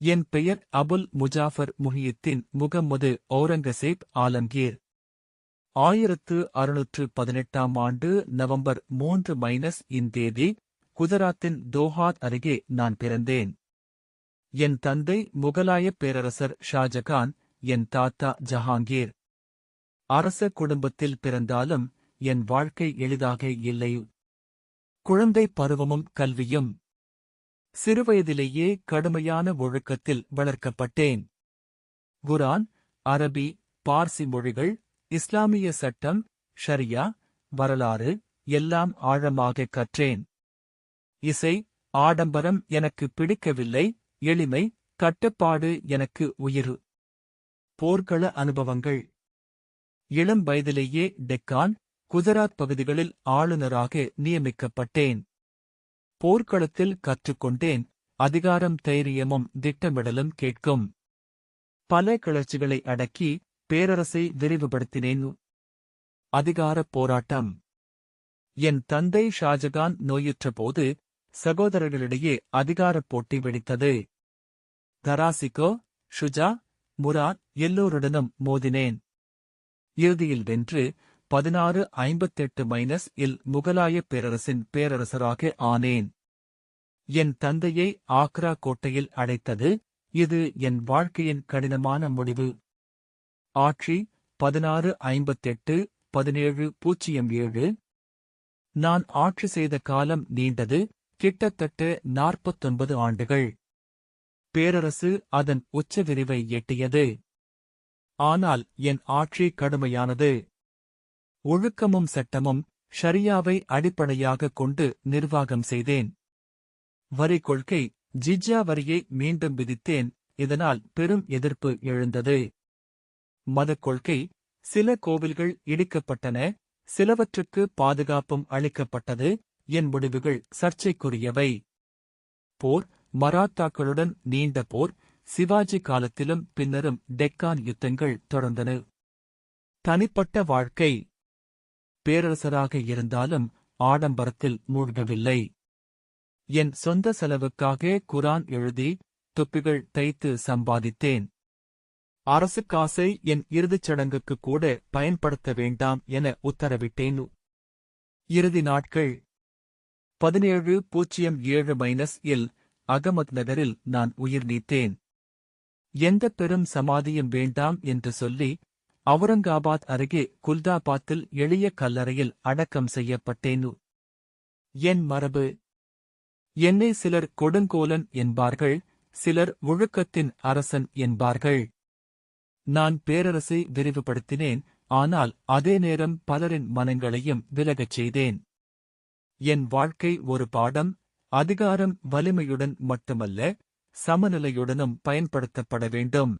என் பெயர் அபுல் முஜாஃபர் முஹியுத்தீன் முகம்மது ஔரங்கசீப் ஆலம்கீர். 1618 ஆண்டு நவம்பர் 3 தேதி குஜராத்தின் தோஹாத் அருகே நான் பிறந்தேன். என் தந்தை முகலாயப் பேரரசர் ஷாஜகான், என் தாத்தா ஜஹாங்கீர். அரச குடும்பத்தில் பிறந்தாலும் என் வாழ்க்கை எளிதாக இல்லை. குழந்தை பருவமும் கல்வியும். சிறுவயதிலேயே கடுமையான ஒழுக்கத்தில் வளர்க்கப்பட்டேன். குரான், அரபி, பார்சி மொழிகள், இஸ்லாமிய சட்டம், ஷரியா, வரலாறு எல்லாம் ஆழமாக கற்றேன். இசை, ஆடம்பரம் எனக்கு பிடிக்கவில்லை, எளிமை, கட்டுப்பாடு எனக்கு உயிர். போர்க்கள அனுபவங்கள். இளம் வயதிலேயே டெக்கான், குஜராத் பகுதிகளில் ஆளுநராக நியமிக்கப்பட்டேன். போர்க்களத்தில் கற்றுக்கொண்டேன், அதிகாரம் தைரியமும் திட்டமிடலும் கேட்கும். பல கிளர்ச்சிகளை அடக்கி பேரரசை விரிவுபடுத்தினேன். அதிகாரப் போராட்டம். என் தந்தை ஷாஜகான் நோயுற்றபோது சகோதரர்களிடையே அதிகாரப் போட்டி வெடித்தது. தராசிகோ, ஷுஜா, முராத் எல்லோருடனும் மோதினேன். இறுதியில் வென்று 1658 முகலாயப் பேரரசின் பேரரசராக ஆனேன். என் தந்தையை ஆக்ரா கோட்டையில் அடைத்தது. இது என் வாழ்க்கையின் கடினமான முடிவு. ஆட்சி 1658-1707. நான் ஆட்சி செய்த காலம் நீண்டது, கிட்டத்தட்ட 49 ஆண்டுகள். பேரரசு அதன் உச்ச விரிவை எட்டியது. ஆனால் என் ஆட்சி கடுமையானது. ஒழுக்கமும் சட்டமும், ஷரியாவை அடிப்படையாகக் கொண்டு நிர்வாகம் செய்தேன். வரி கொள்கை, ஜிஜ்யா வரியை மீண்டும் விதித்தேன், இதனால் பெரும் எதிர்ப்பு எழுந்தது. மதக் கொள்கை, சில கோவில்கள் இடிக்கப்பட்டன, சிலவற்றுக்கு பாதுகாப்பும் அளிக்கப்பட்டது. என் முடிவுகள் சர்ச்சைக்குரியவை. போர், மராத்தாக்களுடன் நீண்ட போர், சிவாஜி காலத்திலும் பின்னரும் டெக்கான் யுத்தங்கள் தொடர்ந்தன. தனிப்பட்ட வாழ்க்கை. பேரரசராக இருந்தாலும் ஆடம்பரத்தில் மூழ்கவில்லை. என் சொந்த செலவுக்காக குரான் எழுதி, தொப்பிகள் தைத்து சம்பாதித்தேன். அரசு காசை என் இறுதிச் சடங்குக்கு கூட பயன்படுத்த வேண்டாம் என உத்தரவிட்டேன். இறுதி நாட்கள். 1707 அகமத் நகரில் நான் உயிர் நீத்தேன். எந்த பெரும் சமாதியும் வேண்டாம் என்று சொல்லி அவுரங்காபாத் அருகே குல்தாபாத்தில் எளிய கல்லறையில் அடக்கம் செய்யப்பட்டேன். என் மரபு. என்னை சிலர் கொடுங்கோலன் என்பார்கள், சிலர் ஒழுக்கத்தின் அரசன் என்பார்கள். நான் பேரரசை விரிவுபடுத்தினேன், ஆனால் அதே நேரம் பலரின் மனங்களையும் விலகச் செய்தேன். என் வாழ்க்கை ஒரு பாடம். அதிகாரம் வலிமையுடன் மட்டுமல்ல, சமநிலையுடனும் பயன்படுத்தப்பட வேண்டும்.